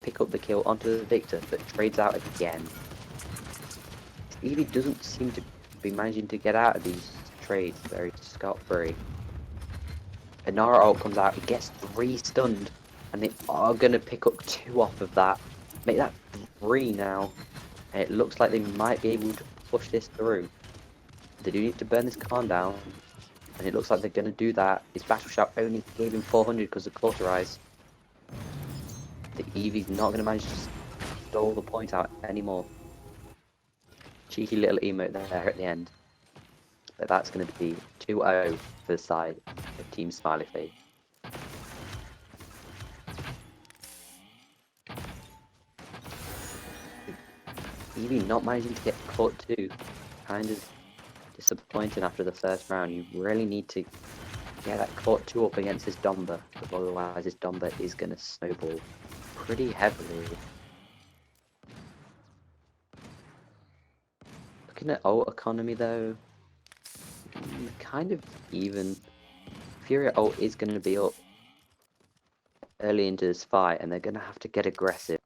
pick up the kill onto the Victor, but trades out again. Eevee doesn't seem to be managing to get out of these trades very scot-free. Inara ult comes out, he gets 3 stunned, and they are going to pick up 2 off of that. Make that 3 now. And it looks like they might be able to push this through. They do need to burn this Khan down, and it looks like they're going to do that. His Battle Shout only gave him 400 because of Cauterize. The Eevee's not going to manage to stall the point out anymore. Cheeky little emote there at the end. But that's going to be 2-0 for the side of Team Smiley Face. Eevee not managing to get caught too. Kind of disappointing after the first round. You really need to get that caught 2 up against his Domba, because otherwise his Domba is going to snowball pretty heavily. Looking at ult economy though, kind of even. Fury ult is going to be up early into this fight, and they're going to have to get aggressive.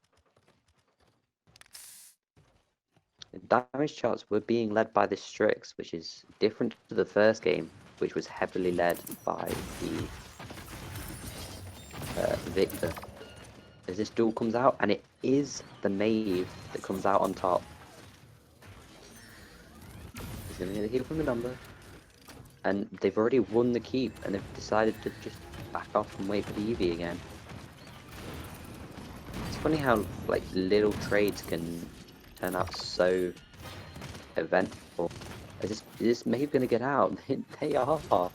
The damage charts were being led by the Strix, which is different to the first game, which was heavily led by the Victor. As this duel comes out, and it is the Maeve that comes out on top. He's going to get a heal from the number, and they've already won the keep, and they've decided to just back off and wait for the Eevee again. It's funny how like little trades can turn out so eventful. Is this Maeve going to get out? They are.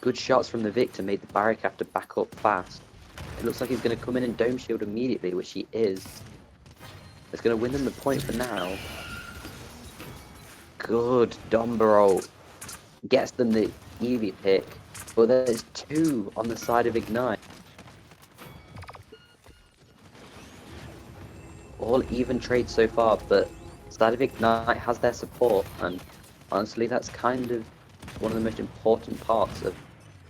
Good shots from the Victor made the Barrack have to back up fast. It looks like he's going to come in and dome shield immediately, which he is. It's going to win them the point for now. Good Domba ult. Gets them the Eevee pick, but there's 2 on the side of Ignite. All even trades so far, but side of Ignite has their support, and honestly that's kind of one of the most important parts of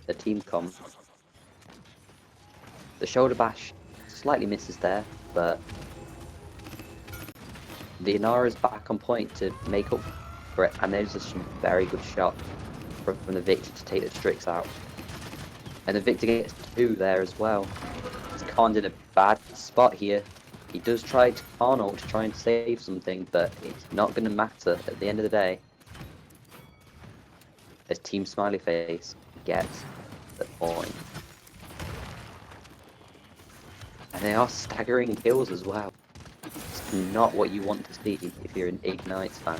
the team comp. The shoulder bash slightly misses there, but the Inara's back on point to make up for it, and there's just some very good shot from the Victor to take the Strix out. And the Victor gets 2 there as well. Khan's in a bad spot here. He does try to Khan ult to try and save something, but it's not going to matter at the end of the day. As Team Smiley Face gets the point. And they are staggering kills as well. It's not what you want to see if you're an Ignite fan.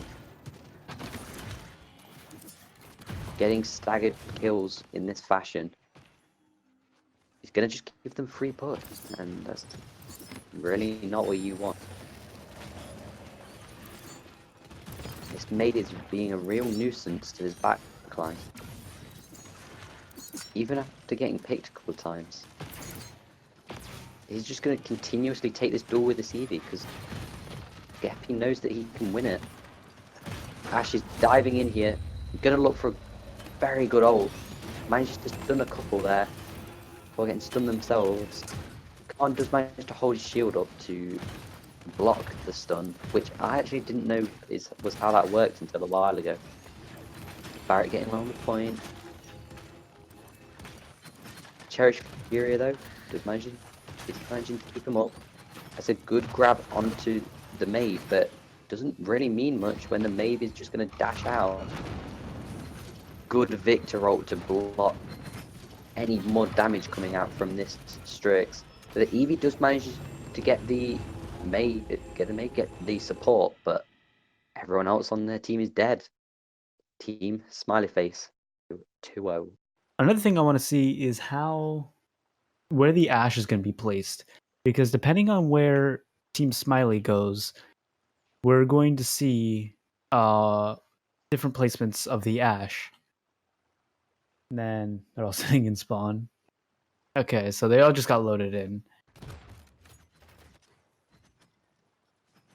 Getting staggered kills in this fashion is going to just give them free push, and that's really not what you want. This mate is being a real nuisance to his backline. Even after getting picked a couple of times. He's just going to continuously take this duel with this Eevee, because Geppy knows that he can win it. Ash is diving in here, going to look for a very good ult. Manages to stun a couple there, before getting stunned themselves. Khan does manage to hold his shield up to block the stun, which I actually didn't know was how that worked until a while ago. Barrett getting on the point. Cherish Furia though, is managing to keep him up. That's a good grab onto the Maeve, but doesn't really mean much when the Maeve is just going to dash out. Good Victor ult to block any more damage coming out from this Strix. The Eevee does manage to get the Maeve, get the support, but everyone else on their team is dead. Team Smiley Face 2-0. Another thing I want to see is where the Ash is going to be placed, because depending on where Team Smiley goes, we're going to see different placements of the Ash. And then they're all sitting in spawn. Okay, so they all just got loaded in.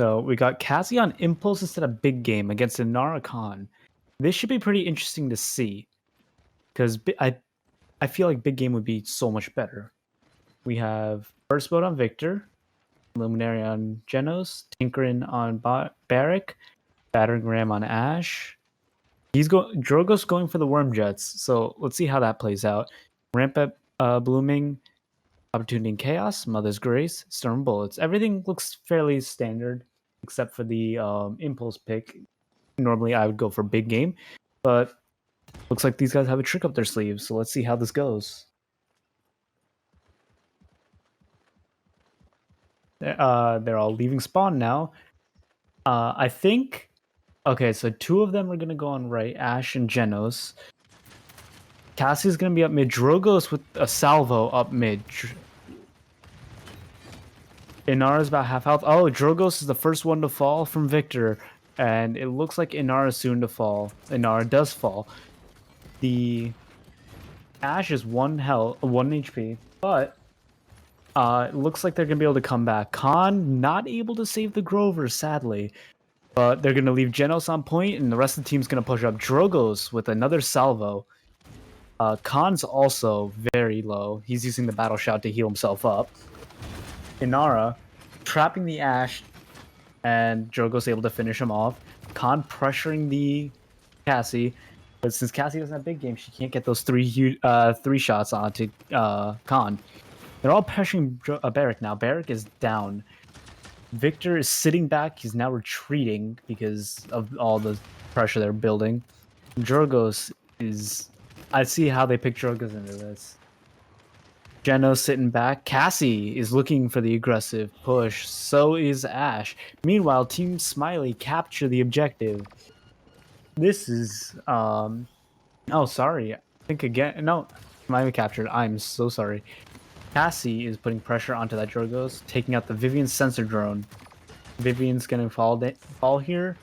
So we got Cassie on Impulse instead of Big Game against Inara Khan. This should be pretty interesting to see, because I feel like Big Game would be so much better. We have First Boat on Victor, Luminary on Genos, Tinkerin on Barrack, Battering Ram on Ash. Drogo's going for the Worm Jets, so let's see how that plays out. Ramp up Blooming, Opportunity and Chaos, Mother's Grace, Storm Bullets. Everything looks fairly standard, except for the Impulse pick. Normally I would go for Big Game, but looks like these guys have a trick up their sleeves, so let's see how this goes. They're all leaving spawn now. I think... Okay, so 2 of them are going to go on right, Ash and Genos. Cassie's going to be up mid. Drogo's with a salvo up mid. Inara's about half health. Oh, Drogos is the first one to fall from Victor. And it looks like Inara's soon to fall. Inara does fall. The Ash is 1 HP. But it looks like they're going to be able to come back. Khan not able to save the Grover, sadly. But they're going to leave Genos on point, and the rest of the team's going to push up. Drogos with another salvo. Khan's also very low. He's using the battle shout to heal himself up. Inara trapping the Ash, and Drogo's able to finish him off. Khan pressuring the Cassie, but since Cassie doesn't have big game, she can't get those 3 shots onto Khan. They're all pressuring Barrack now. Barrack is down. Victor is sitting back. He's now retreating because of all the pressure they're building. Drogos is... I see how they pick Drogos into this. Genos sitting back. Cassie is looking for the aggressive push. So is Ash. Meanwhile, Team Smiley capture the objective. This is... Oh, sorry. I think again... No, Smiley captured. I'm so sorry. Cassie is putting pressure onto that Drogos, taking out the Vivian sensor drone. Vivian's gonna fall here,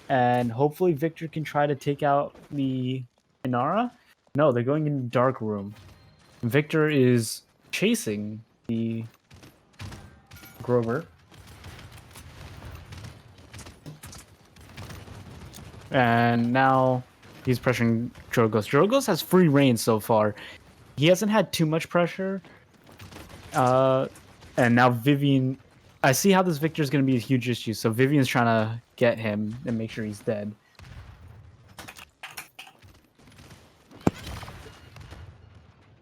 and hopefully Victor can try to take out the Inara. No, they're going in dark room. Victor is chasing the Grover. And now he's pressuring Drogos. Drogos has free reign so far. He hasn't had too much pressure. And now Vivian... I see how this Victor is going to be a huge issue, so Vivian's trying to get him and make sure he's dead.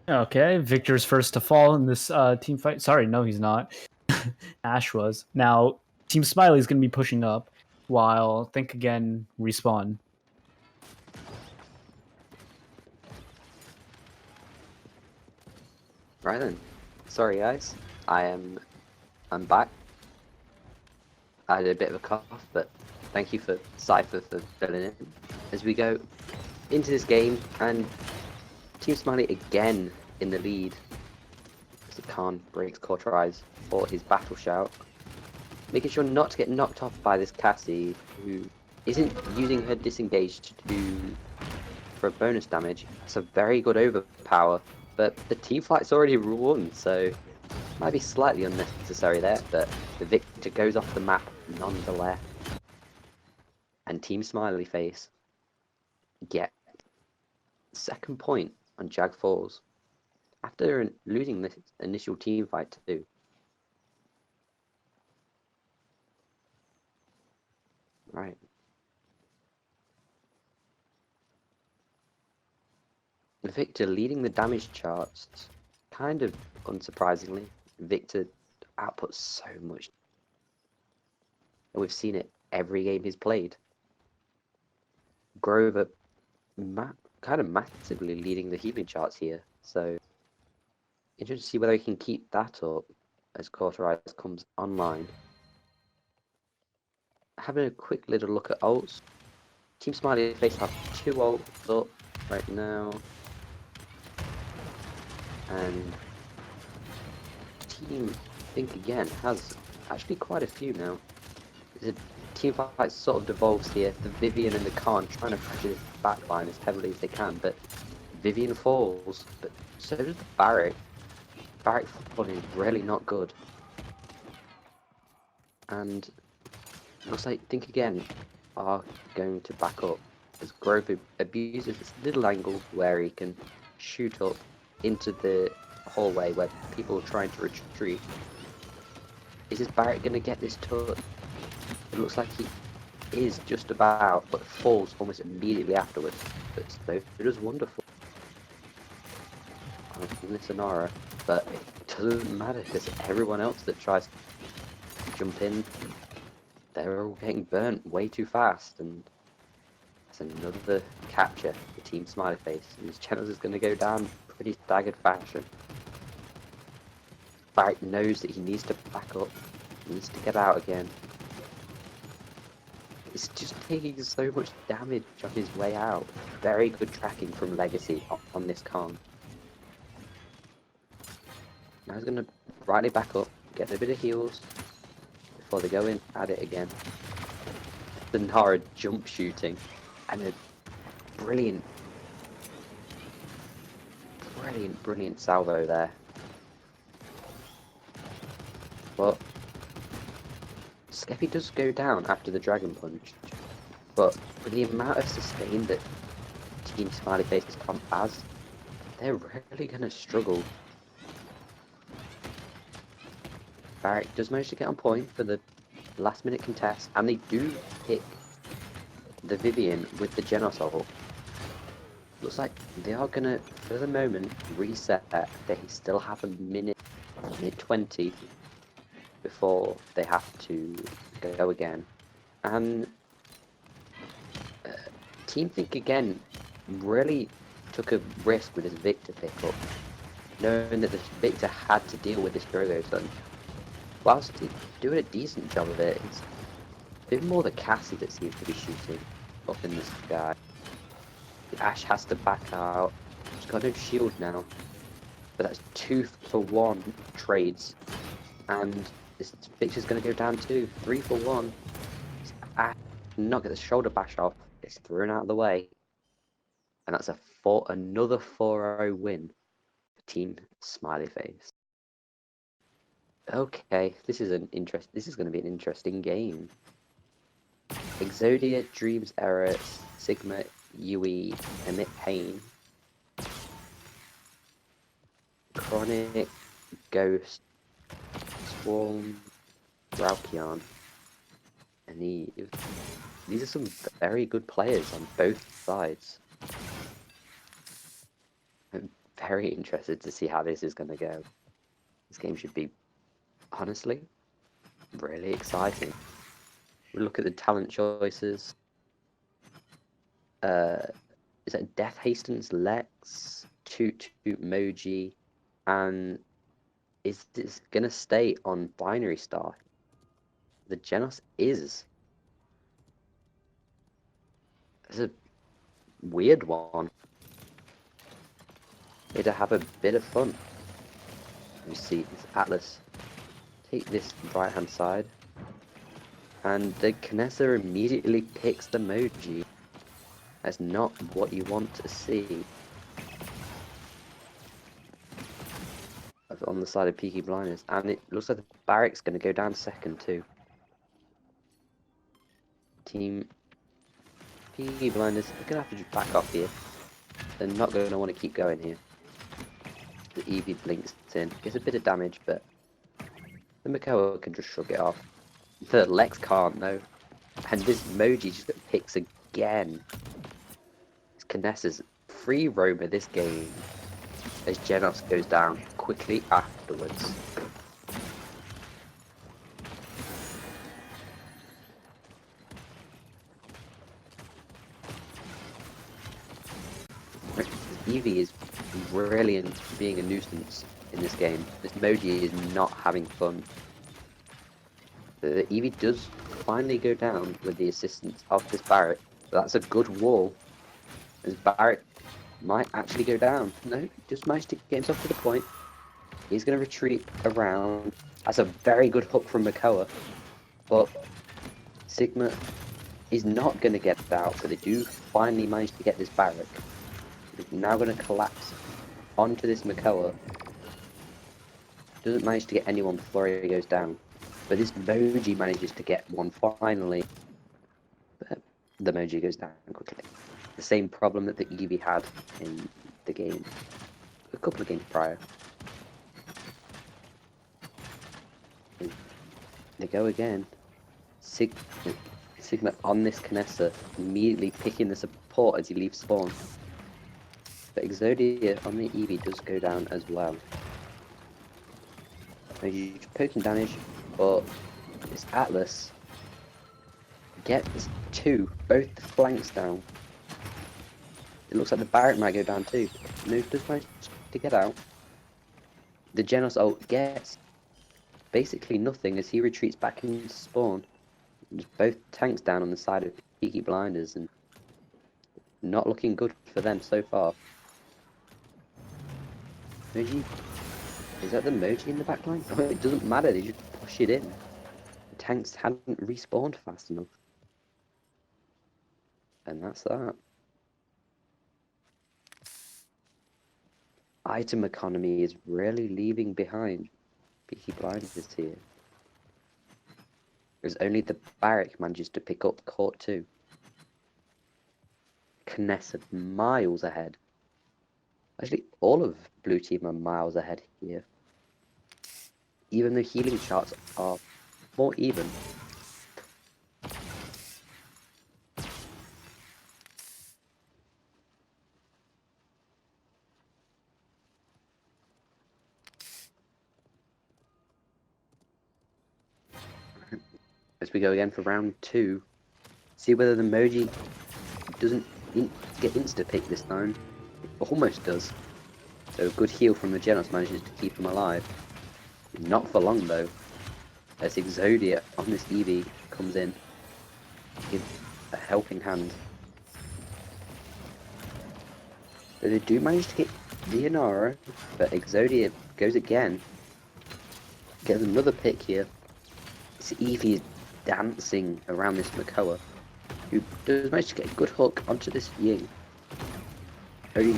Okay, Victor's first to fall in this team fight. Sorry, no, he's not. Ash was. Now, Team Smiley's going to be pushing up, while Think Again respawn. Right then. Sorry guys. I'm back. I had a bit of a cough, but thank you for Cypher for filling in. As we go into this game, and Team Smiley again in the lead. So Khan breaks Cauterize for his battle shout, making sure not to get knocked off by this Cassie, who isn't using her disengage for bonus damage. It's a very good overpower, but the team fight's already won, so might be slightly unnecessary there, but the Victor goes off the map nonetheless. And Team Smiley Face get second point on Jag Falls after losing this initial team fight too. Right. Victor leading the damage charts, kind of unsurprisingly. Victor outputs so much, and we've seen it every game he's played. Grover kind of massively leading the healing charts here, so interested to see whether he can keep that up as Cauterize comes online. Having a quick little look at ults. Team Smiley Face have 2 ults up right now, and Team Think Again has actually quite a few now. The team fight sort of devolves here. The Vivian and the Khan trying to pressure this backline as heavily as they can, but Vivian falls, but so does the Barrack. Barrack falling is really not good. And looks like Think Again are going to back up as Grover abuses this little angle where he can shoot up into the hallway where people are trying to retreat. Is this Barrett going to get this touch? It looks like he is just about, but falls almost immediately afterwards. But so does Wonderful. On this Sonara, but it doesn't matter because everyone else that tries to jump in, they're all getting burnt way too fast, and that's another capture for Team Smiley Face. And his channels is going to go down pretty staggered fashion. Barrett knows that he needs to back up, he needs to get out again. It's just taking so much damage on his way out. Very good tracking from Legacy on this Kong. Now he's going to rightly back up, get a bit of heals before they go in at it again. The Nara jump shooting and a brilliant salvo there. Well, Skeppy does go down after the Dragon Punch, but with the amount of sustain that Team Smiley Face's comp has, they're really going to struggle. Barrett does manage to get on point for the last minute contest, and they do pick the Vivian with the Genos ult. Looks like they are gonna, for the moment, reset that. They still have a minute 20 before they have to go again. And Team Think again really took a risk with his Victor pickup, knowing that the Victor had to deal with this Drogo stun. Whilst he's doing a decent job of it, it's a bit more the Cassie that seems to be shooting up in the sky. The Ashe has to back out. She's got no shield now. But that's 2-for-1 trades. And this Victor's going to go down too. 3-for-1. Ashe not get the shoulder bash off. It's thrown out of the way. And that's another 4-0 win for Team Smiley Face. Okay, this is going to be an interesting game. Exodia, Dreams Error, Sigma, Yui, Emit Pain, Chronic, Ghost, Swarm, Raukion, and Eve. These are some very good players on both sides. I'm very interested to see how this is going to go. This game should be, honestly, really exciting. We look at the talent choices. Is that Death Hastens, Lex, Toot Moji, and is this gonna stay on Binary Star? The Genos is. It's a weird one. Here to have a bit of fun. You see this Atlas. Take this right hand side. And the Kinessa immediately picks the Moji. That's not what you want to see. On the side of Peaky Blinders. And it looks like the Barrack's going to go down second too. Team Peaky Blinders are going to have to just back off here. They're not going to want to keep going here. The Eevee blinks in. Gets a bit of damage, but the Makoa can just shrug it off. The Lex can't though. And this Moji just picks again. Kinessa's free roamer this game as Genos goes down quickly afterwards. Eevee is really being a nuisance in this game. This Moji is not having fun. The Eevee does finally go down with the assistance of this Barret, but that's a good wall. As Barret might actually go down. No, just managed to get himself to the point. He's going to retreat around. That's a very good hook from Makoa. But Sigma is not going to get out, so they do finally manage to get this Barrack. They're now going to collapse onto this Makoa. Doesn't manage to get anyone before he goes down. But this Moji manages to get one finally. But the Moji goes down quickly. The same problem that the Eevee had in the game a couple of games prior. They go again. Sigma on this Kinessa, immediately picking the support as he leaves spawn. But Exodia on the Eevee does go down as well. He's poking damage, but this Atlas gets both the flanks down. It looks like the Barret might go down too. No, does manage to get out. The Genos ult gets basically nothing as he retreats back into spawn. Just both tanks down on the side of Peaky Blinders, and not looking good for them so far. Moji, is that the Moji in the backline? Oh, it doesn't matter, they just push it in. The tanks hadn't respawned fast enough. And that's that. Item economy is really leaving behind Peaky Blinders here. There's only the Barrack manages to pick up Court 2. Kinessa miles ahead. Actually, all of Blue Team are miles ahead here. Even though healing charts are more even. As we go again for round 2, see whether the Moji doesn't get insta-pick this time. It almost does. So a good heal from the Genos manages to keep him alive. Not for long though, as Exodia on this Eevee comes in to give a helping hand. So they do manage to get the Inara, but Exodia goes again. Gets another pick here. This Eevee is dancing around this Makoa, who does manage to get a good hook onto this Ying. Only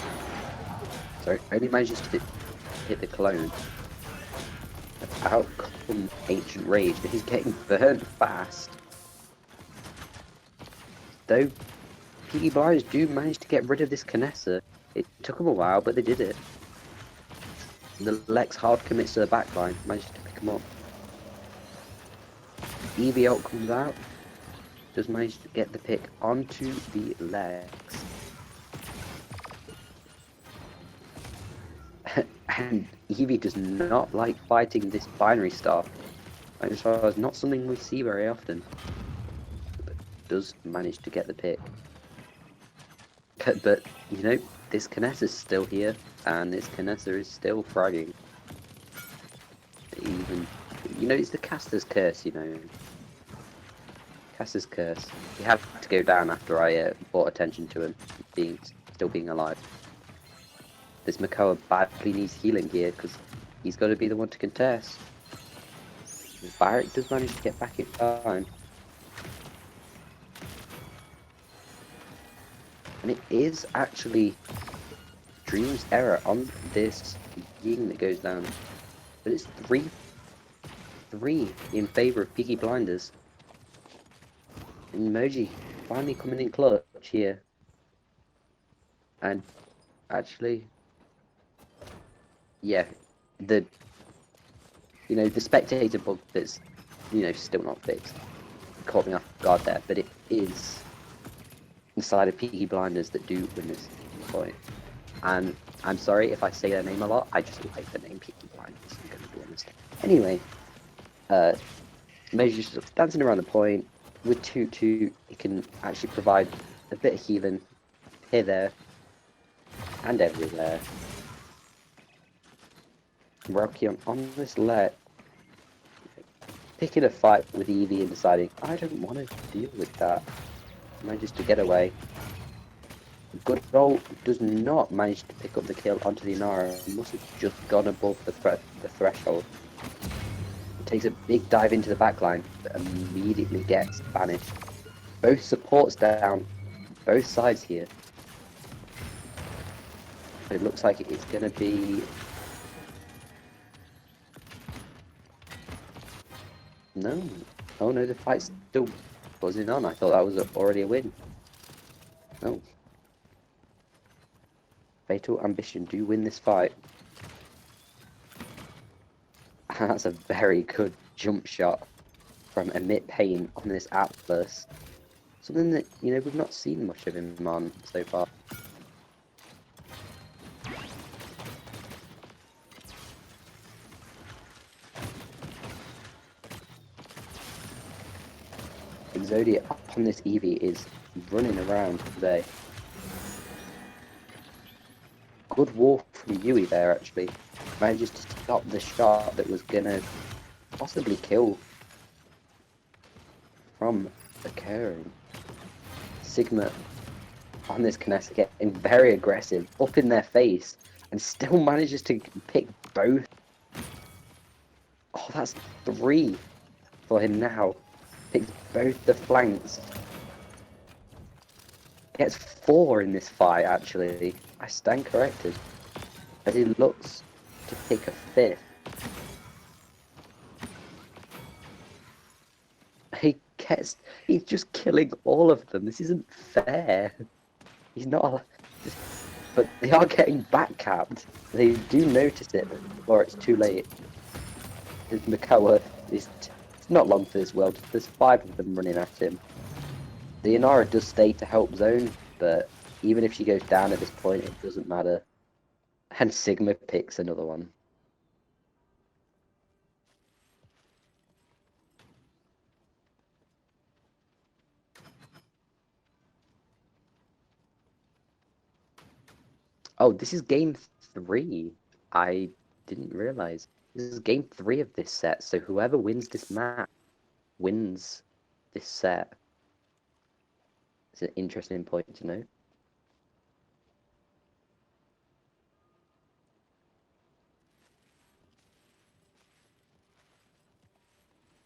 manages to hit the clone. Out comes Ancient Rage, but he's getting burnt fast. Though Peaky Blinders do manage to get rid of this Kinessa. It took them a while, but they did it. The Lex hard commits to the backline, manages to pick him up. Eevee ult comes out, does manage to get the pick onto the Lex. And Eevee does not like fighting this binary star. As far as not something we see very often. But does manage to get the pick. But you know, this Kinessa is still here, and this Kinessa is still fragging. Even, you know, it's the caster's curse, you know. Caster's curse. He had to go down after I brought attention to him still being alive. This Makoa badly needs healing here because he's got to be the one to contest. Barrack does manage to get back in time. And it is actually Dream's error on this Ying that goes down. But it's 3 in favour of Peaky Blinders. And Moji finally coming in clutch here. And actually, yeah, the spectator bug that's, still not fixed caught me off guard there, but it is inside of Peaky Blinders that do win this point. And I'm sorry if I say their name a lot, I just like the name Peaky Blinders, I'm gonna be honest. Anyway, Moji's sort of dancing around the point. With 2-2, it can actually provide a bit of healing here, there, and everywhere. Rocky on this let, picking a fight with Eevee and deciding, I don't want to deal with that. Manages to get away. Good ult does not manage to pick up the kill onto the Inara. He must have just gone above the threshold. Takes a big dive into the backline, but immediately gets banished. Both supports down, both sides here. But it looks like it's going to be... No. Oh no, the fight's still buzzing on. I thought that was already a win. No. Fatal Ambition do win this fight. That's a very good jump shot from Emit Pain on this Atlas. Something that, you know, we've not seen much of him on so far. Exodia up on this Eevee is running around today. Good walk from Yui there, actually. Manages to stop the shot that was gonna possibly kill from occurring. Sigma on this Kinessa getting very aggressive, up in their face, and still manages to pick both. Oh, that's 3 for him now. Picks both the flanks. Gets 4 in this fight, actually. I stand corrected. As he looks to pick a 5th. He's just killing all of them. This isn't fair. He's not, but they are getting backcapped. They do notice it, or it's too late. His Makawa is, it's not long for this world. There's 5 of them running at him. The Inara does stay to help zone, but even if she goes down at this point, it doesn't matter. And Sigma picks another one. Oh, this is game 3. I didn't realize. This is game 3 of this set, so whoever wins this match wins this set. It's an interesting point to note.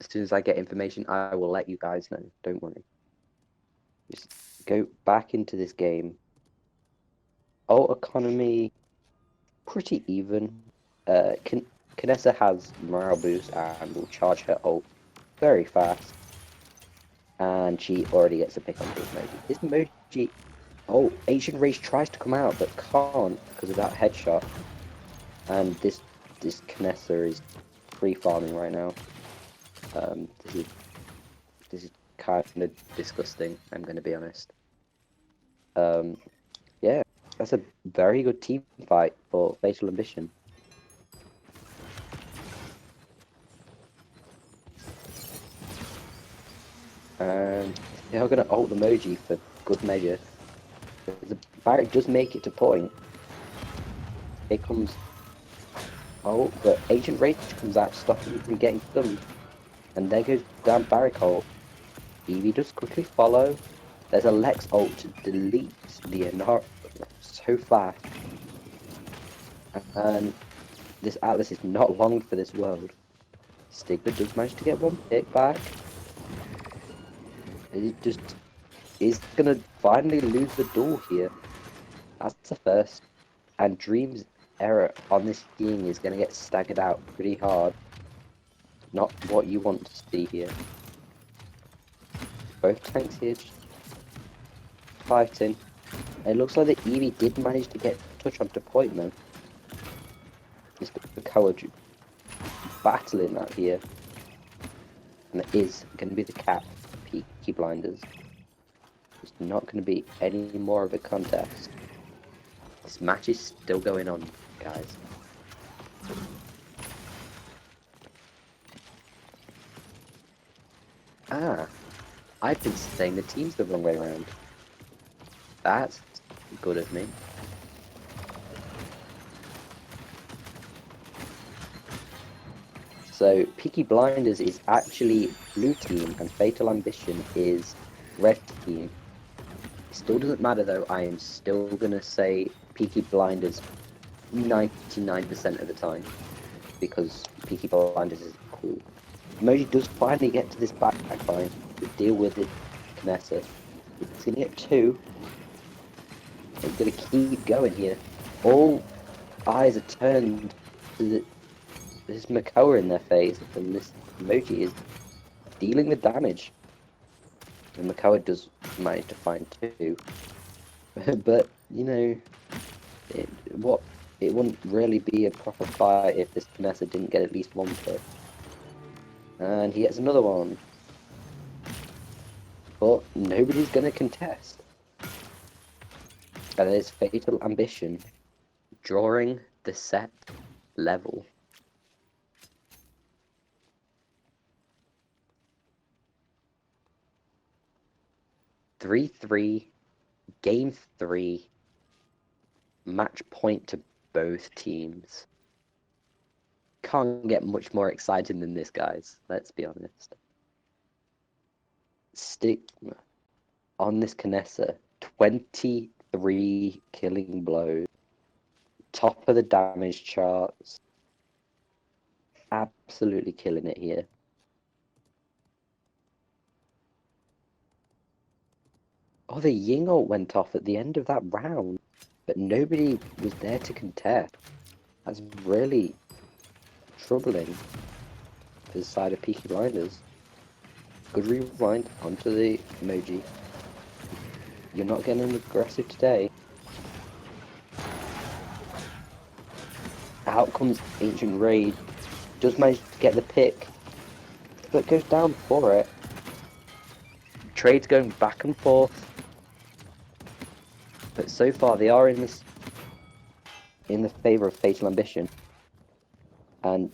As soon as I get information, I will let you guys know. Don't worry. Just go back into this game. Ult economy, pretty even. Kinessa has morale boost and will charge her ult very fast. And she already gets a pick on this emoji. This emoji... Oh, Ancient Rage tries to come out, but can't because of that headshot. And this Kinessa is free-farming right now. This is kind of disgusting, I'm going to be honest. Yeah, that's a very good team fight for Fatal Ambition. And they're going to ult the emoji for good measure. The Barrack does make it to point. Here comes... Oh, but Agent Rage comes out, stopping him from getting stunned. And there goes down Barrack ult. Eevee does quickly follow. There's a Lex ult to delete the Inara so fast. And this Atlas is not long for this world. Stigma does manage to get one pick back. He just is gonna finally lose the duel here. That's the first. And Dream's error on this skiing is gonna get staggered out pretty hard. Not what you want to see here. Both tanks here just fighting. It looks like the Eevee did manage to get touch onto point though. It's the Courage battling that here. And it is going to be the cap, Peaky Blinders. It's not going to be any more of a contest. This match is still going on, guys. Ah, I've been saying the team's the wrong way around. That's good of me. So, Peaky Blinders is actually blue team and Fatal Ambition is red team. It still doesn't matter though, I am still gonna say Peaky Blinders 99% of the time. Because Peaky Blinders is cool. Emoji does finally get to this backpack line to deal with it, Kinessa. He's gonna get 2. He's gonna keep going here. All eyes are turned to this Makoa in their face, and this emoji is dealing the damage. And Makoa does manage to find 2. But, you know, it wouldn't really be a proper fight if this Kinessa didn't get at least 1 pick. And he gets another one. But nobody's going to contest. And it's Fatal Ambition drawing the set level. Three, game 3, match point to both teams. Can't get much more exciting than this, guys. Let's be honest. Stick on this Kinessa, 23 killing blows, top of the damage charts. Absolutely killing it here. Oh, the Ying ult went off at the end of that round, but nobody was there to contest. That's really troubling for the side of Peaky Blinders. Good rewind onto the emoji. You're not getting aggressive today. Out comes Ancient Raid. Does manage to get the pick, but goes down for it. Trade's going back and forth. But so far they are in the favour of Fatal Ambition. And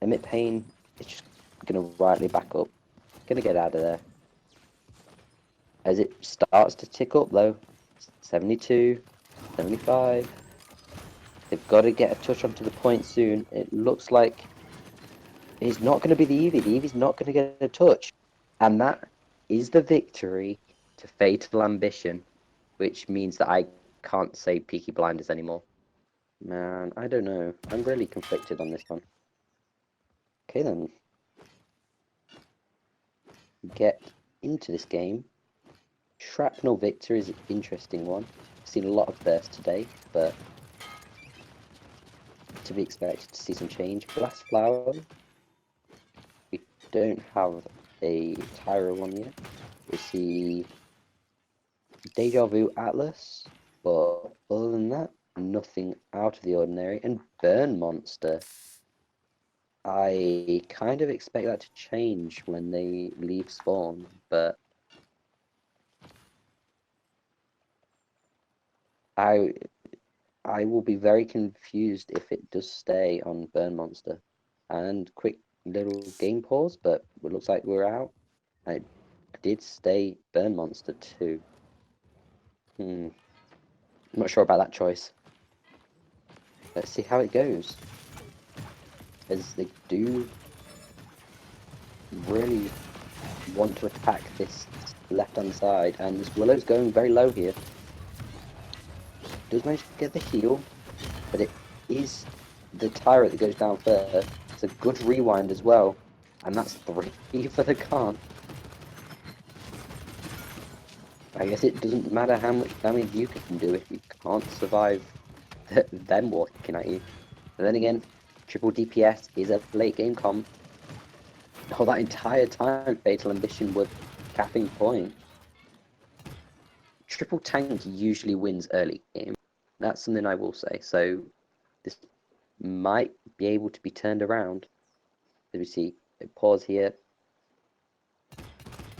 Emit Payne is just gonna rightly back up. Gonna get out of there. As it starts to tick up though. 72, 75. They've got to get a touch onto the point soon. It looks like it's not going to be the Eevee. The Eevee's not going to get a touch. And that is the victory to Fatal Ambition, which means that I can't say Peaky Blinders anymore. Man, I don't know. I'm really conflicted on this one. Okay then. Get into this game. Shrapnel Victor is an interesting one. I've seen a lot of bursts today, but to be expected to see some change. Blast Flower. We don't have a Tyra one yet. We see Deja Vu Atlas, but other than that, nothing out of the ordinary. And Burn Monster. I kind of expect that to change when they leave spawn, but I will be very confused if it does stay on Burn Monster. And quick little game pause, but it looks like we're out. I did stay Burn Monster too. I'm not sure about that choice. Let's see how it goes. As they do really want to attack this left-hand side, and this Willow's going very low here. Does manage to get the heal, but it is the Tyrant that goes down first. It's a good rewind as well, and that's 3 for the Khan. I guess it doesn't matter how much damage you can do if you can't survive them walking at you. And then again, triple DPS is a late game comp. Oh, that entire time Fatal Ambition was capping point. Triple tank usually wins early game. That's something I will say. So this might be able to be turned around. As we see a pause here.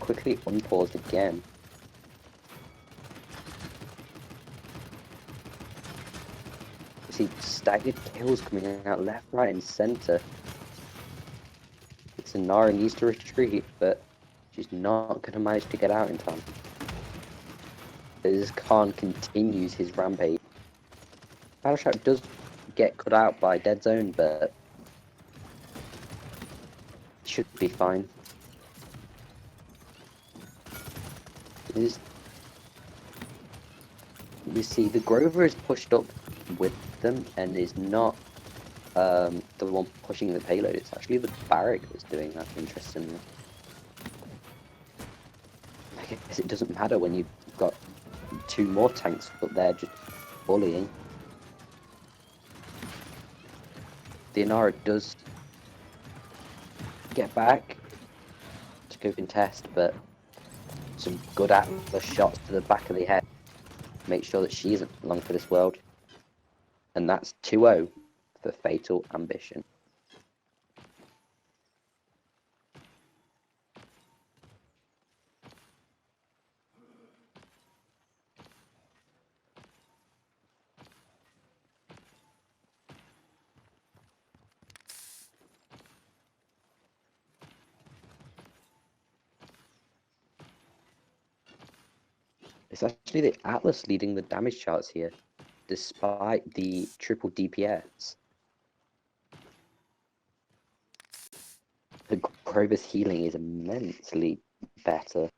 Quickly unpaused again. You see staggered kills coming out left, right, and centre. Nara needs to retreat, but she's not going to manage to get out in time. As Khan continues his rampage. Battleshock does get cut out by Dead Zone, but should be fine. We see the Grover is pushed up with them and is not the one pushing the payload. It's actually the barrack that's doing that, interestingly. I guess it doesn't matter when you've got 2 more tanks up there just bullying. The Inara does get back to go contest, but some good Atlas shots to the back of the head. Make sure that she isn't long for this world. And that's 2-0 for Fatal Ambition. It's actually the Atlas leading the damage charts here, despite the triple DPS. The Grover's healing is immensely better,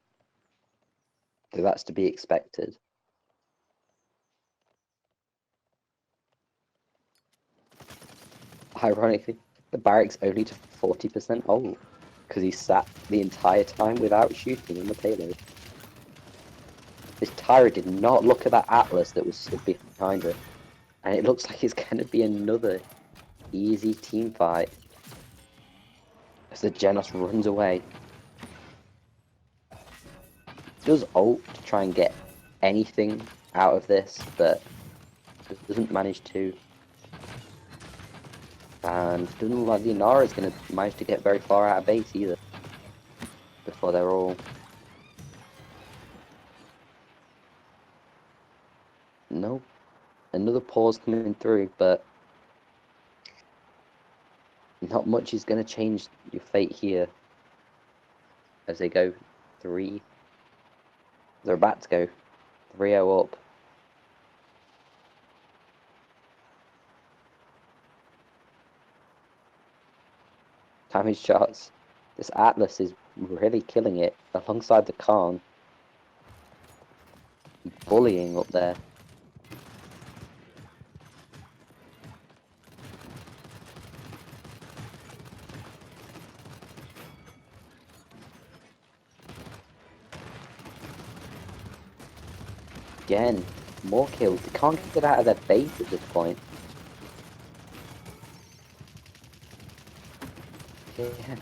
so that's to be expected. Ironically, the barracks only to 40% ult, because he sat the entire time without shooting on the payload. This Tyra did not look at that Atlas that was stood behind her, and it looks like it's going to be another easy team fight as the Genos runs away. Does ult to try and get anything out of this, but doesn't manage to. And doesn't look like the Inara is going to manage to get very far out of base either, before they're all... Nope. Another pause coming through, but not much is going to change your fate here as they go 3. They're about to go 3-0 up. Damage charts. This Atlas is really killing it alongside the Khan. Bullying up there. Again, more kills. They can't get out of their base at this point. Yeah.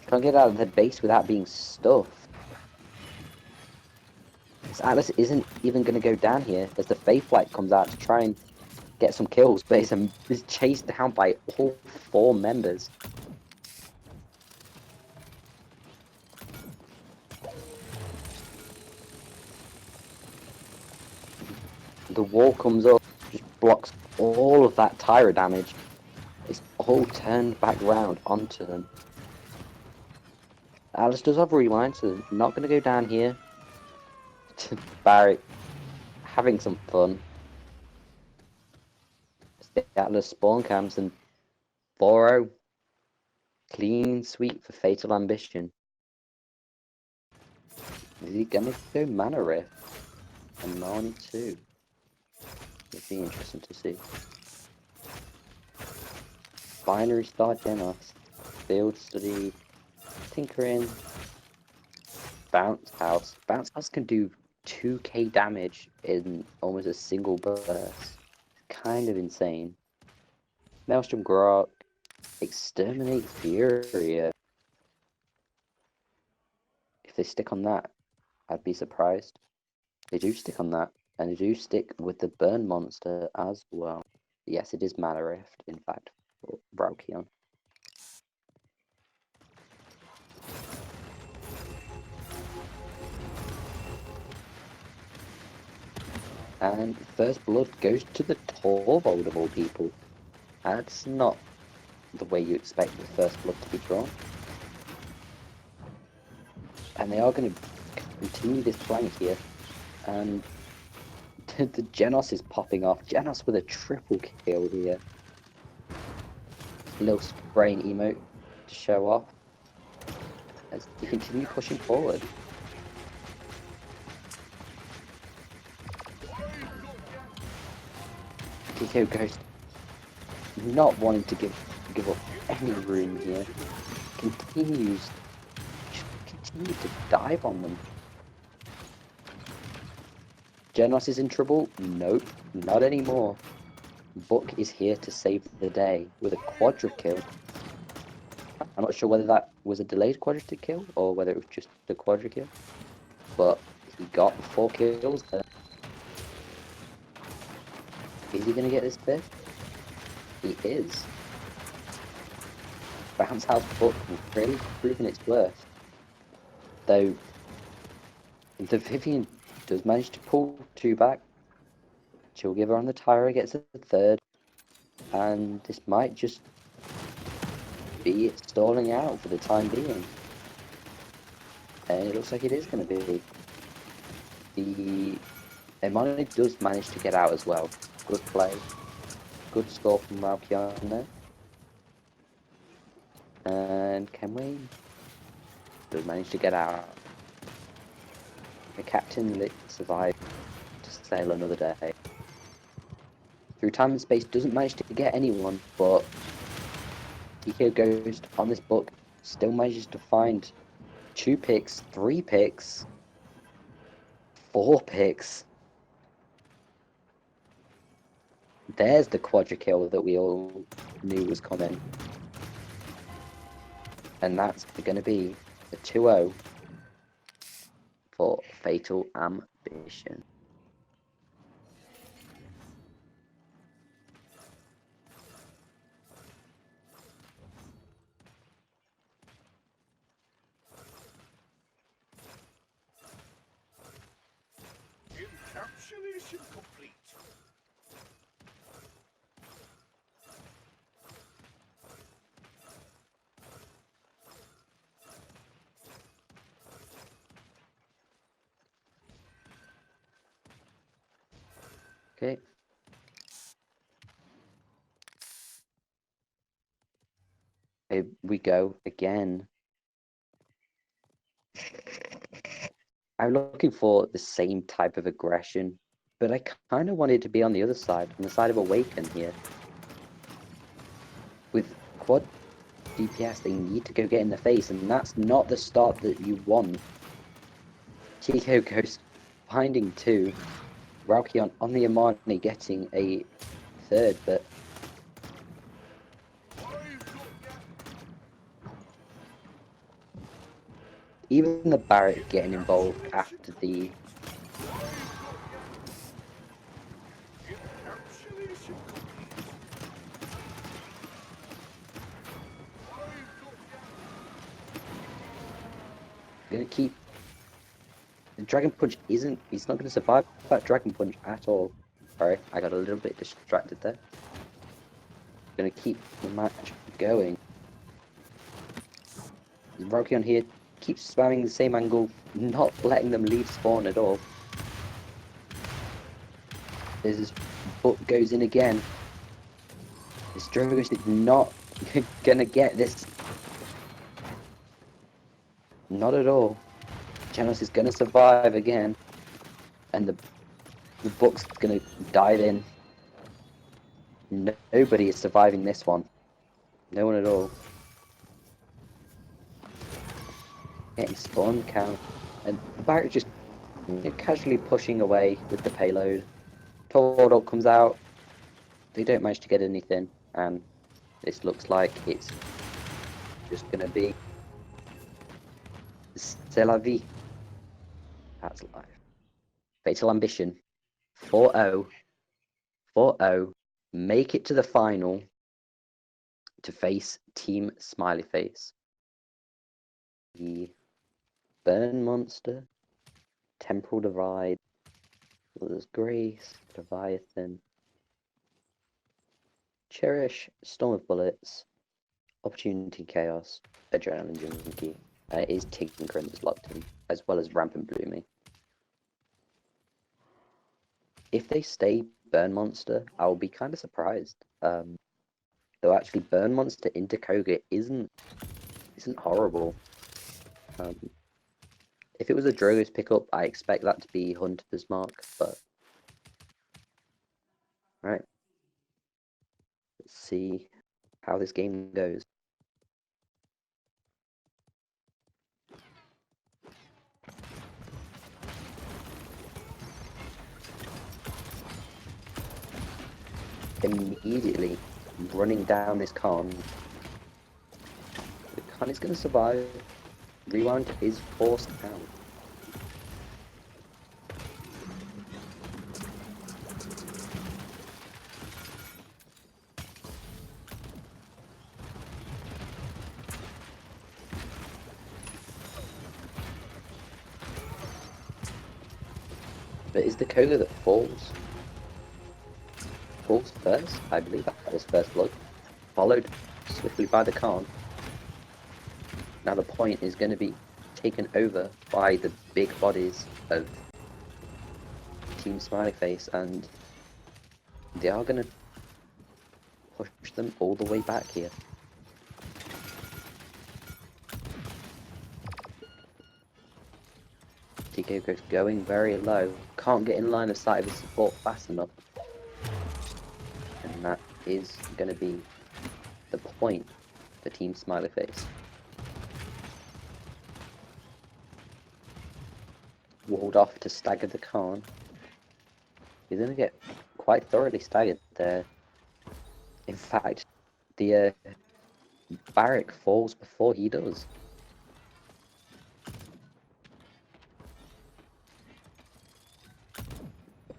Can't get out of their base without being stuffed. This Atlas isn't even going to go down here as the Faith Light comes out to try and get some kills, but it's chased down by all 4 members. The wall comes up, just blocks all of that Tyra damage. It's all turned back round onto them. Atlas does have rewind, so they're not going to go down here. Barrett having some fun. The Atlas spawn camps and 4-0. Clean sweep for Fatal Ambition. Is he going to go Mana Rift? And Narn 2. It'd be interesting to see. Binary Star Genos. Field Study. Tinkering. Bounce House. Bounce House can do 2k damage in almost a single burst. Kind of insane. Maelstrom Grok. Exterminate Furia. If they stick on that, I'd be surprised. They do stick on that, and they do stick with the Burn Monster as well. Yes, it is Mana Rift, in fact, for Brauchion. And First Blood goes to the Torvald of all people. That's not the way you expect the First Blood to be drawn. And they are going to continue this flank here. And the Genos is popping off. Genos with a triple kill here. Little spraying emote to show off. As they continue pushing forward. Kiko Ghost not wanting to give up any room here. Continues to dive on them. Genos is in trouble? Nope, not anymore. Book is here to save the day with a quadra kill. I'm not sure whether that was a delayed quadra kill or whether it was just the quadra kill, but he got 4 kills there. Is he going to get this 5th? He is. Bounce House Book really proven its worth. Though the Vivian does manage to pull 2 back. She'll give her on the Tyra, gets a 3rd. And this might just be it stalling out for the time being. And it looks like it is going to be. The Imani does manage to get out as well. Good play. Good score from Raukion there. And Kenway does manage to get out. The captain survived to sail another day. Through time and space doesn't manage to get anyone, but Eco Ghost on this book still manages to find 2 picks, 3 picks, 4 picks. There's the quadra kill that we all knew was coming. And that's going to be the 2-0 for Fatal Ambition. Encapsulation complete. Okay. Here we go again. I'm looking for the same type of aggression, but I kind of wanted to be on the other side, on the side of Awaken here. With quad DPS, they need to go get in the face, and that's not the start that you want. Tico goes finding 2. Raukion on the Imani getting a 3rd, but even the Barrett getting involved after the gonna keep the Dragon Punch he's not gonna survive that Dragon Punch at all. Sorry, I got a little bit distracted there. Gonna keep the match going. Raukion here keeps spamming the same angle, not letting them leave spawn at all. This book goes in again. This Drogosh is not gonna get this. Not at all. Janos is gonna survive again. And the book's gonna dive in. Nobody is surviving this one. No one at all. Getting spawn count. And Barrett just casually pushing away with the payload. Tordok comes out. They don't manage to get anything. And this looks like it's just gonna be C'est la vie. That's life. Fatal Ambition. 4-0. 4-0. Make it to the final to face Team Smiley Face. The Burn Monster, Temporal Divide, Mother's Grace, Leviathan, Cherish, Storm of Bullets, Opportunity Chaos, Adrenaline Junkie. Is Tinker that's locked in, as well as Rampant Bloomy. If they stay Burn Monster, I'll be kind of surprised. Though actually Burn Monster into Koga isn't horrible. If it was a Drogo's pickup, I expect that to be Hunter's Mark, but right. Let's see how this game goes. Immediately running down this Khan. The Khan is going to survive. Rewind is forced out. But is the Koga that falls first? I believe that was first blood. Followed swiftly by the Khan. Now the point is going to be taken over by the big bodies of Team Smiley Face, and they are going to push them all the way back here. TK goes going very low, can't get in line of sight of his support fast enough, and that is going to be the point for Team Smiley Face. Walled off to stagger the Khan. He's going to get quite thoroughly staggered there. In fact, the barrack falls before he does.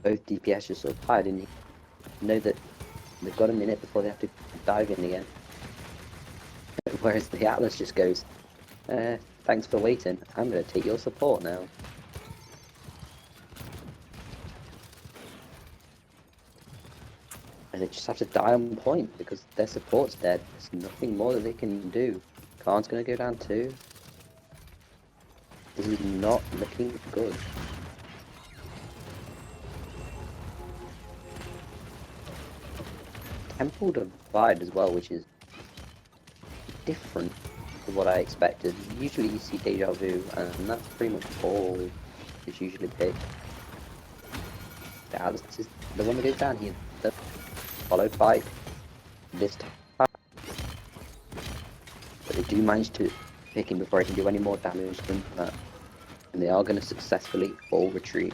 Both DPS just sort of hide and know that they've got a minute before they have to dive in again. Whereas the Atlas just goes, thanks for waiting, I'm going to take your support now. And they just have to die on point because their support's dead. There's nothing more that they can do. Khan's going to go down too. This is not looking good. Temple Divide as well, which is different to what I expected. Usually you see Deja Vu, and that's pretty much all is usually picked. Yeah, this is the one that goes down here, followed by this time. But they do manage to pick him before I can do any more damage than that. And they are going to successfully all retreat.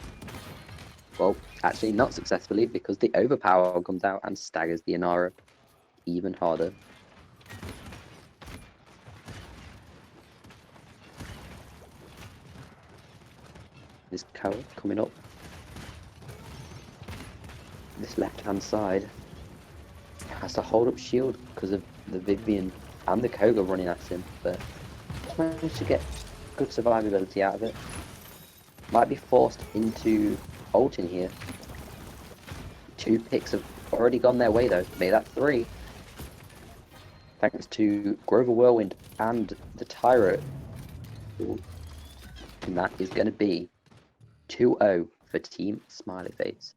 Well, actually not successfully, because the overpower comes out and staggers the Inara even harder. This cow coming up this left hand side has to hold up shield because of the Vivian and the Koga running at him, but just managed to get good survivability out of it. Might be forced into ulting here. 2 picks have already gone their way though, made that 3. Thanks to Grover Whirlwind and the Tyro. And that is going to be 2-0 for Team Smiley Face.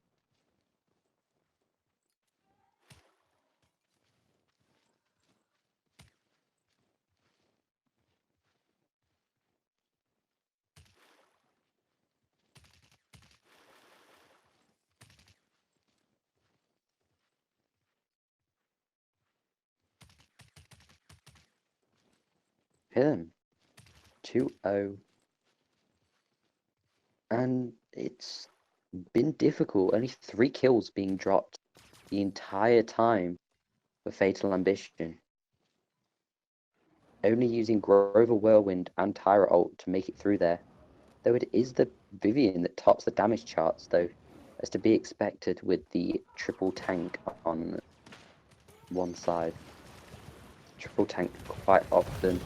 Him. 2-0. And it's been difficult. Only 3 kills being dropped the entire time for Fatal Ambition. Only using Grover Whirlwind and Tyra ult to make it through there. Though it is the Vivian that tops the damage charts, though, as to be expected with the triple tank on one side. Triple tank quite often,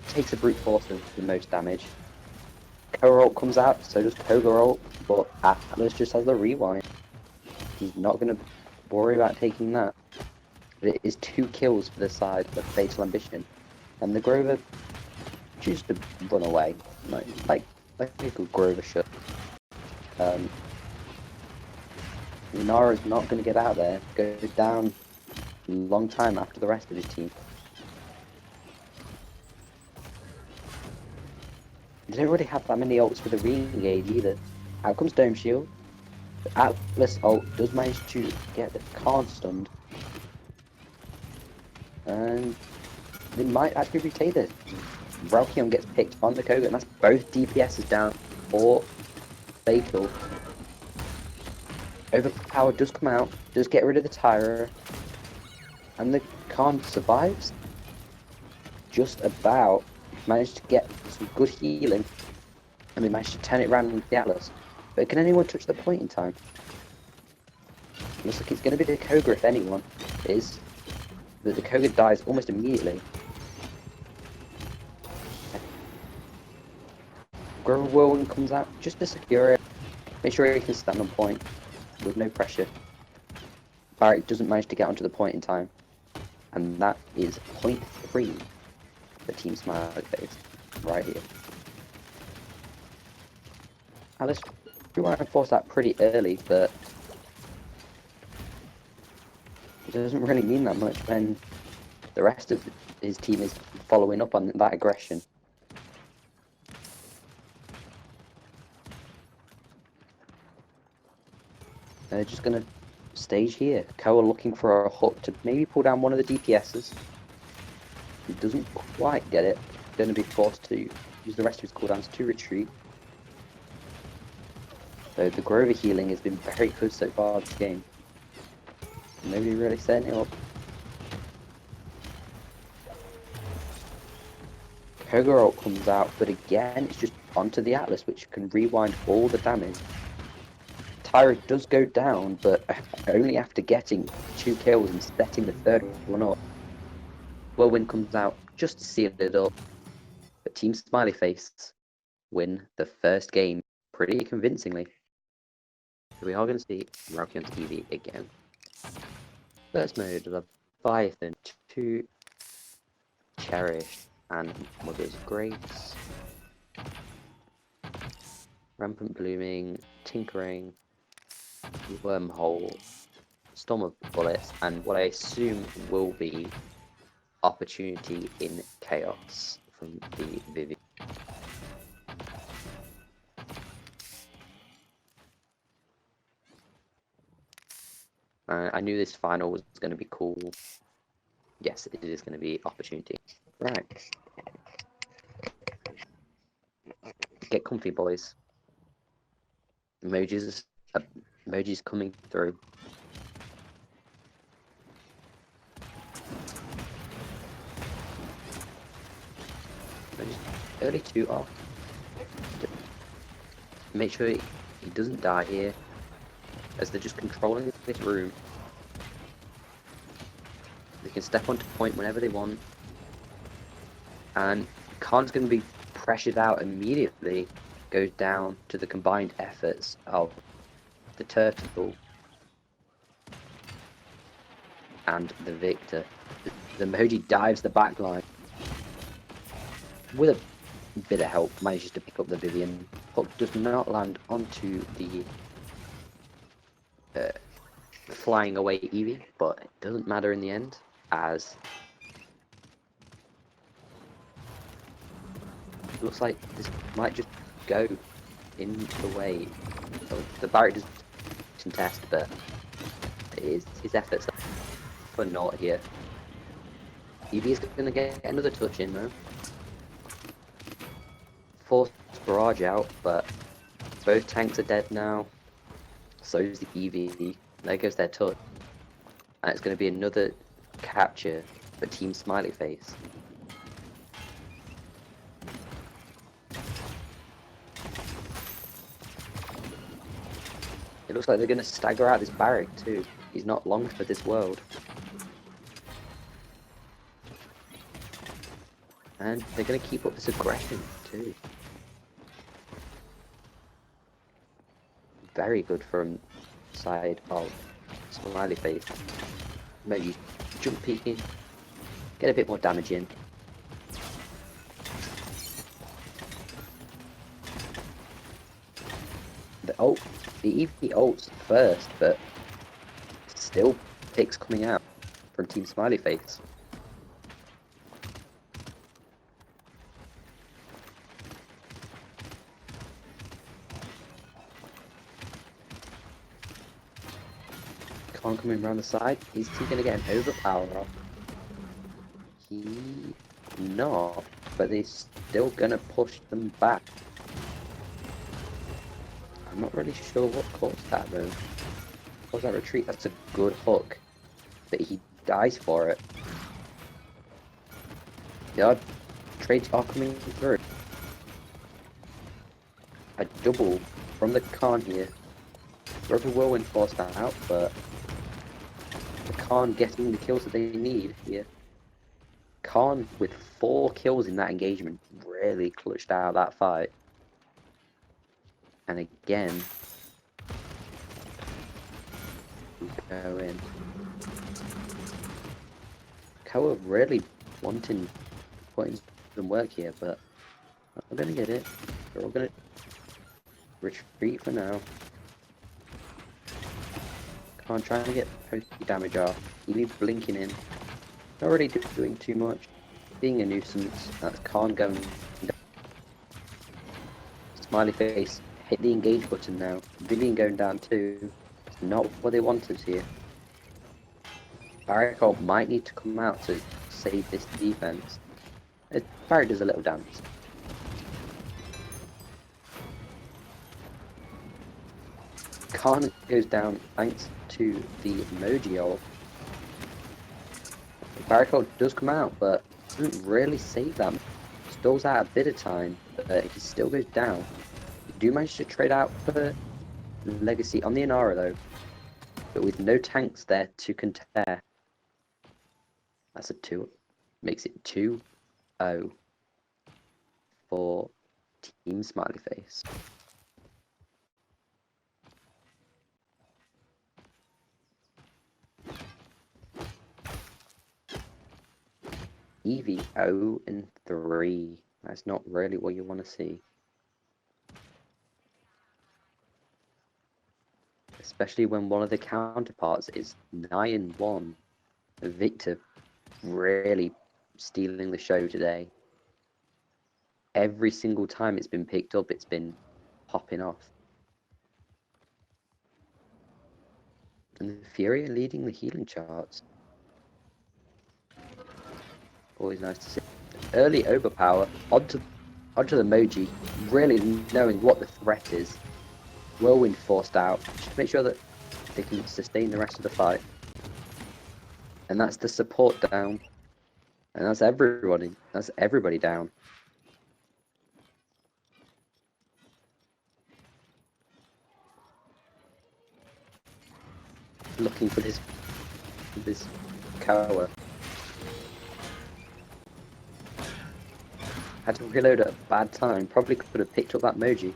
takes a brute force of the most damage. Koga ult comes out, so does Koga ult, but Atlas just has the rewind. He's not going to worry about taking that. But it is 2 kills for the side of Fatal Ambition. And the Grover chooses to run away, like a good Grover should. Inara's not going to get out there, goes down a long time after the rest of his team. They don't really have that many ults for the re-engage either. Out comes Dome Shield. The Atlas ult does manage to get the Khan stunned. And they might actually retain this. Valkyrion gets picked on the Koga, and that's both DPSs down for Fatal. Overpower does come out, does get rid of the Tyra, and the Khan survives. Just about managed to get some good healing, and they managed to turn it around with the Atlas. But can anyone touch the point in time? Looks like it's going to be the Koga if anyone is. But the Koga dies almost immediately. Grover Whirlwind comes out just to secure it. Make sure he can stand on point with no pressure. Barrack doesn't manage to get onto the point in time. And that is point 3 for Team Smiley Face right here. Alice We want to force that pretty early, but it doesn't really mean that much when the rest of his team is following up on that aggression. They're just going to stage here. Koa looking for a hook to maybe pull down one of the DPSs. He doesn't quite get it. Going to be forced to use the rest of his cooldowns to retreat. So the Grover healing has been very good so far this game. Nobody really setting it up. Koga ult comes out, but again it's just onto the Atlas, which can rewind all the damage. Tyra does go down, but only after getting 2 kills and setting the 3rd one up. Whirlwind comes out just to seal it up, but Team Smiley Face win the first game pretty convincingly. So we are going to see Rocky on TV again. First mode, Leviathan, 2 Cherished and Mother's Grace. Rampant Blooming, Tinkering, Wormhole, Storm of Bullets, and what I assume will be Opportunity in Chaos from the Vivi. I knew this final was going to be cool. Yes, it is going to be Opportunity. Right. Get comfy, boys. Emojis coming through. Early 2 off. Make sure he doesn't die here, as they're just controlling this room. They can step onto point whenever they want, and Khan's going to be pressured out immediately. Goes down to the combined efforts of the Turtle and the Victor. The Moji dives the backline with a bit of help, manages to pick up the Vivian. Hook does not land onto the flying away Eevee, but it doesn't matter in the end, as it looks like this might just go in the way. So the Barret does contest, but his efforts are for naught here. Eevee is going to get another touch in though. Force barrage out, but both tanks are dead now. So is the Eevee. There goes their touch. And it's going to be another capture for Team Smiley Face. It looks like they're going to stagger out this barrack too. He's not long for this world. And they're going to keep up this aggression too. Very good from side of Smiley Face. Maybe jump peeking, get a bit more damage in. The Eevee ults first, but still picks coming out from Team Smiley Face. Khan coming around the side. Is he going to get an overpower off? He not, but they're still going to push them back. I'm not really sure what caused that though. Caused that retreat? That's a good hook, but he dies for it. The trades are coming through. A double from the Khan here. Rover Whirlwind forced that out, but the Khan getting the kills that they need here. Khan with 4 kills in that engagement really clutched out that fight. And again, we go in. Koa really wanting putting some work here, but I'm gonna get it. They're all gonna Retreat for now. Come on, try to get post damage off. You need blinking in. Not really doing too much. Being a nuisance. That's Khan going down. Smiley face. Hit the engage button now. Vivian going down too. It's not what they wanted here. Barricade might need to come out to save this defense. Barry does a little dance. Khan goes down thanks to the emoji ult. Barricade does come out, but doesn't really save them. Stalls out a bit of time, but he still goes down. You do manage to trade out for Legacy on the Inara though, but with no tanks there to contest. That's a 2. Makes it 2-0 for Team Smiley Face. EV 0-3. That's not really what you want to see. Especially when one of the counterparts is 9-1. Victor really stealing the show today. Every single time it's been picked up, it's been popping off. And the Fury are leading the healing charts. Always nice to see. Early overpower onto the Moji, really knowing what the threat is. Whirlwind forced out, just to make sure that they can sustain the rest of the fight. And that's the support down. And that's everybody down. Looking for this Koa. Had to reload at a bad time. Probably could have picked up that Moji.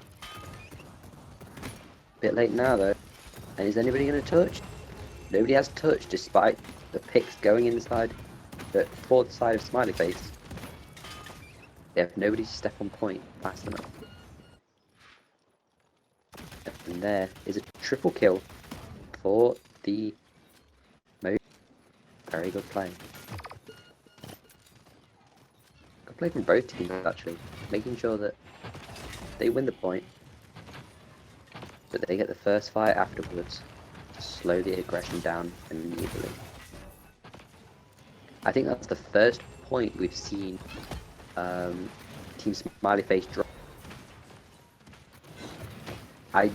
Bit late now though. And is anybody going to touch? Nobody has touched despite the picks going inside the forward side of Smiley Face. They have nobody to step on point fast enough. And there is a triple kill for the Moji. Very good play. Good play from both teams actually. Making sure that they win the point. But they get the first fight afterwards to slow the aggression down immediately. I think that's the first point we've seen Team Smiley Face drop. I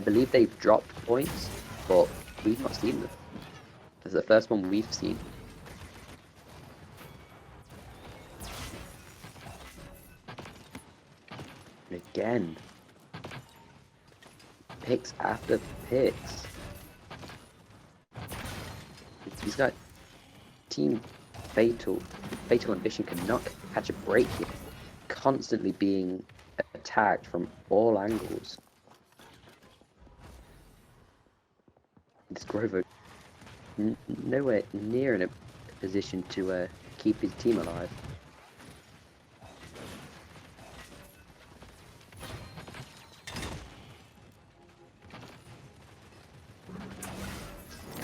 believe they've dropped points, but we've not seen them. This is the first one we've seen. And again, picks after picks. He's got Team Fatal Ambition cannot catch a break here. Constantly being attacked from all angles. This Grover nowhere near in a position to keep his team alive.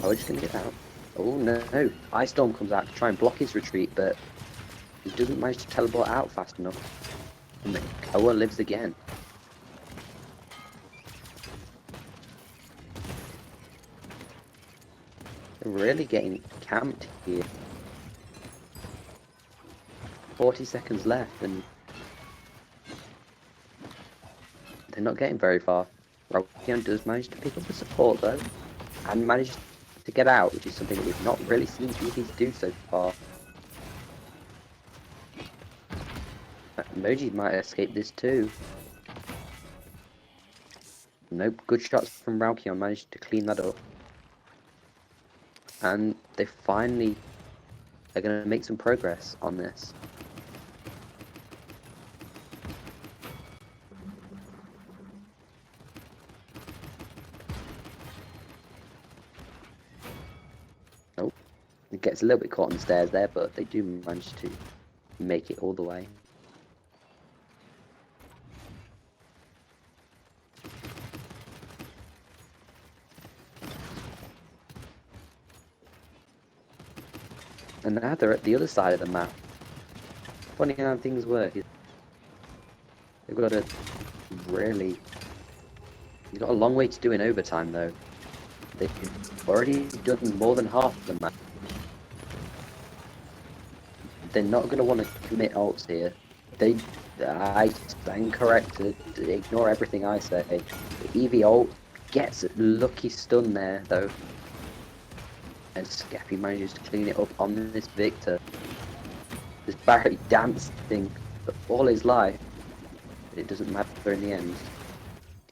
Oh, we're just gonna get out. Oh no, Ice Storm comes out to try and block his retreat, but he doesn't manage to teleport out fast enough. And the Koa lives again. They're really getting camped here. 40 seconds left and they're not getting very far. Rokian does manage to pick up the support though, and manages to get out, which is something that we've not really seen EVs do so far. Emoji might escape this too. Nope, good shots from Ralkion managed to clean that up. And they finally are going to make some progress on this. Oh, it gets a little bit caught on the stairs there, but they do manage to make it all the way. And now they're at the other side of the map. Funny how things work. They've got a really... You've got a long way to do in overtime, though. They've already done more than half of the map. They're not going to want to commit ults here. I stand corrected. Ignore everything I say. The EV ult gets a lucky stun there, though. And Skeppy manages to clean it up on this Victor. This Barry dancing for all his life. But it doesn't matter in the end.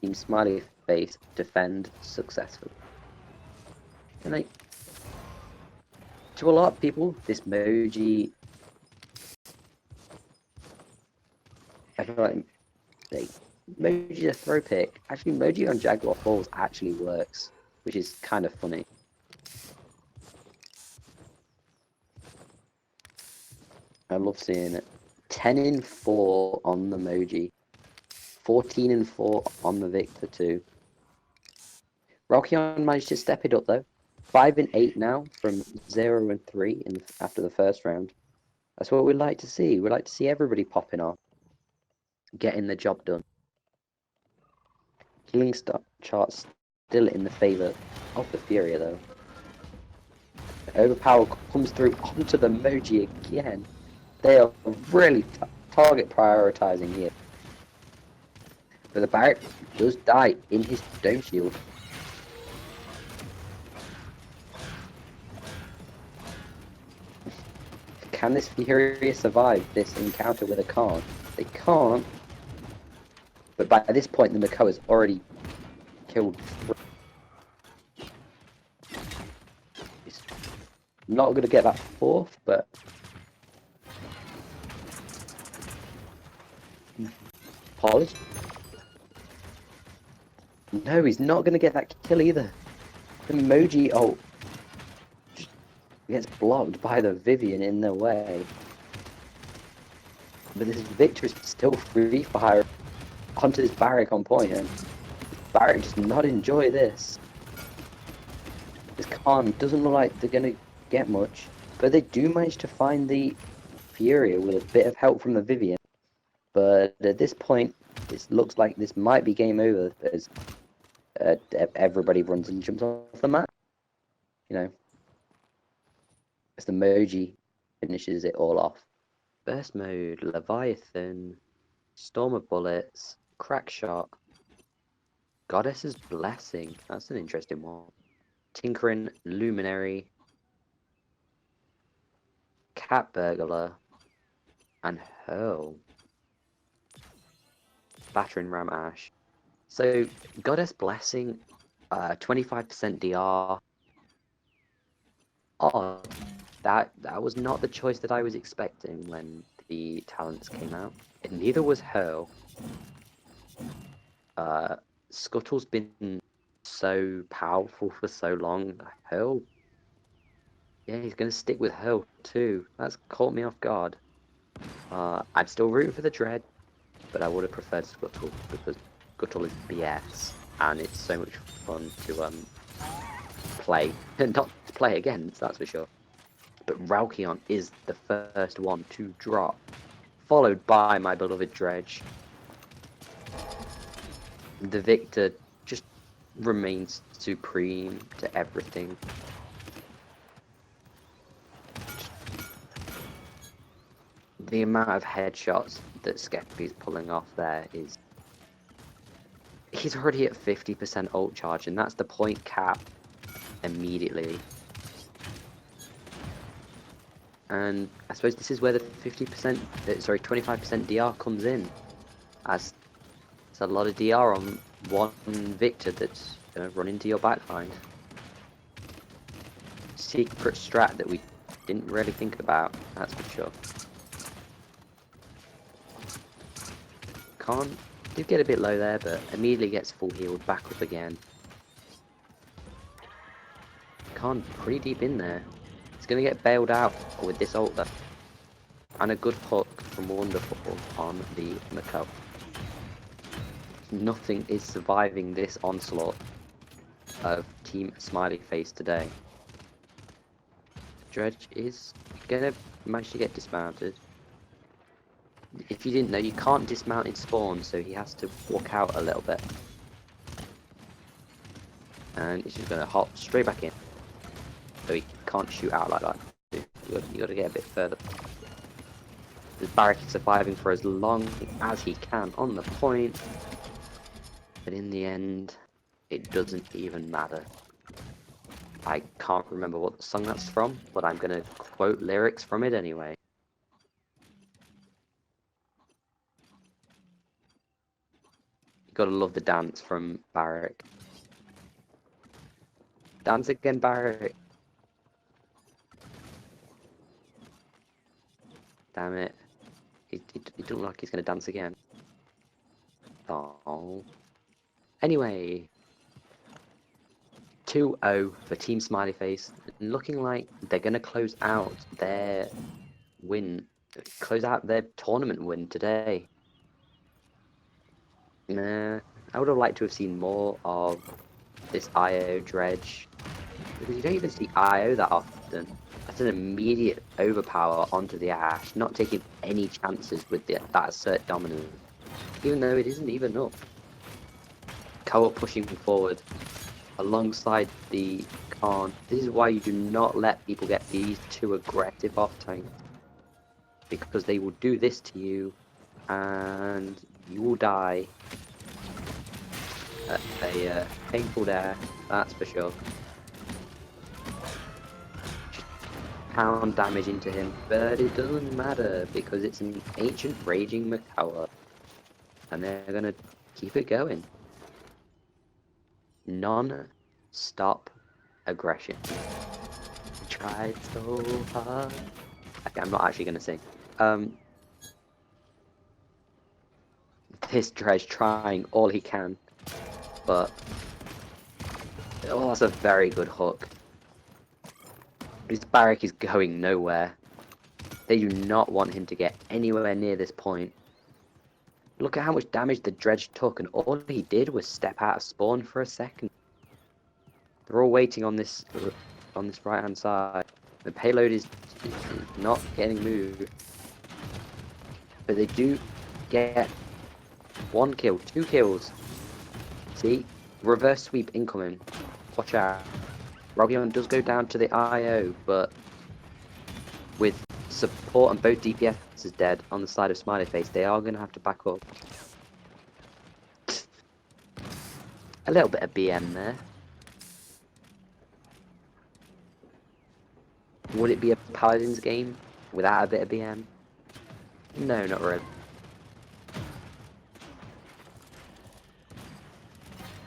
Team Smiley Face defend successfully. And like, to a lot of people, this Moji, I feel like Moji's a throw pick. Actually, Moji on Jaguar Falls actually works, which is kind of funny. I love seeing it. 10 in 4 on the Moji. 14 and 4 on the Victor too. Rockion managed to step it up though. 5 and 8 now from 0 and 3 after the first round. That's what we like to see. We like to see everybody popping off, getting the job done. Healing charts still in the favour of the Furia though. Overpower comes through onto the Moji again. They are really target prioritizing here. But the Barret does die in his dome shield. Can this Furia survive this encounter with a Khan? They can't. But by this point, the Mako has already killed 3. He's not going to get that 4th, but... Polish? No, he's not going to get that kill either. The Moji ult gets blocked by the Vivian in the way. But this Victor is still free fire onto this Barrack on point, and Barrack does not enjoy this. This Khan doesn't look like they're going to get much, but they do manage to find the Furia with a bit of help from the Vivian. But at this point, it looks like this might be game over as everybody runs and jumps off the map. You know, as the Moji finishes it all off. Burst mode, Leviathan, Storm of Bullets, Crack Shot, Goddess's Blessing. That's an interesting one. Tinkering, Luminary, Cat Burglar, and Hurl. Battering Ram Ash. So, Goddess Blessing, 25% DR. Oh, that was not the choice that I was expecting when the talents came out. And neither was Hurl. Scuttle's been so powerful for so long. Hurl, yeah, he's going to stick with Hurl too. That's caught me off guard. I'm still rooting for the Dread, but I would have preferred Scuttle because Scuttle is BS and it's so much fun to play. Not to play against, that's for sure. But Ralkion is the first one to drop, followed by my beloved Dredge. The Victor just remains supreme to everything. The amount of headshots that Skeppy's pulling off there is... He's already at 50% ult charge, and that's the point cap immediately. And I suppose this is where the 25% DR comes in. As it's a lot of DR on one Victor that's going to run into your backline. Secret strat that we didn't really think about, that's for sure. Khan did get a bit low there, but immediately gets full healed back up again. Khan pretty deep in there. He's going to get bailed out with this ult though. And a good hook from Wonderful on the Mako. Nothing is surviving this onslaught of Team Smiley Face today. Dredge is gonna manage to get dismounted. If you didn't know, you can't dismount in spawn, so he has to walk out a little bit. And he's just gonna hop straight back in. So he can't shoot out like that. You gotta get a bit further. The Barrack is surviving for as long as he can on the point. But in the end, it doesn't even matter. I can't remember what song that's from, but I'm gonna quote lyrics from it anyway. You gotta love the dance from Barrack. Dance again, Barrack. Damn it. He doesn't look like he's gonna dance again. Oh. Anyway. 2-0 for Team Smiley Face. Looking like they're gonna close out their tournament win today. Nah, I would have liked to have seen more of this IO dredge. Because you don't even see IO that often. That's an immediate overpower onto the Ash, not taking any chances with that assert dominance. Even though it isn't even up. Co-op pushing forward alongside the Khan. This is why you do not let people get these too aggressive off tanks. Because they will do this to you and you will die. A painful death, that's for sure. Pound damage into him, but it doesn't matter because it's an ancient raging Makawa. And they're gonna keep it going. Non-stop aggression. Tried so hard. Okay, I'm not actually gonna sing. This dredge trying all he can, but oh, that's a very good hook. His Barrack is going nowhere. They do not want him to get anywhere near this point. Look at how much damage the dredge took, and all he did was step out of spawn for a second. They're all waiting on this right hand side. The payload is not getting moved, but they do get 1 kill, 2 kills. See, reverse sweep incoming. Watch out. Rogion does go down to the IO, but with support and both DPS is dead on the side of Smiley Face, they are going to have to back up. A little bit of BM there. Would it be a Paladins game without a bit of BM? No, not really.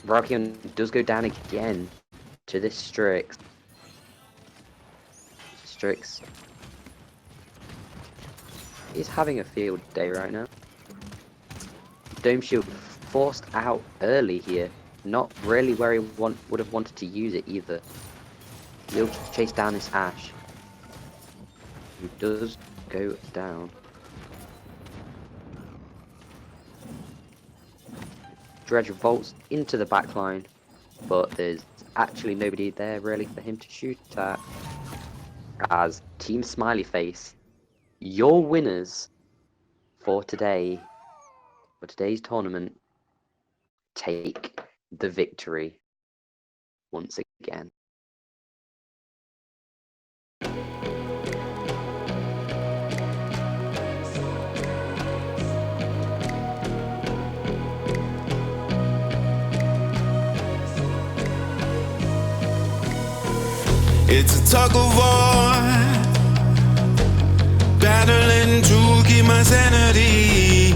Rogion does go down again to this Strix. Strix is having a field day right now. Dome Shield forced out early here. Not really where he would have wanted to use it either. He'll chase down this Ash, who does go down. Dredge vaults into the backline, but there's actually nobody there really for him to shoot at. As Team Smiley Face, your winners for today, for today's tournament, take the victory once again. It's a tug of war, battling to keep my sanity.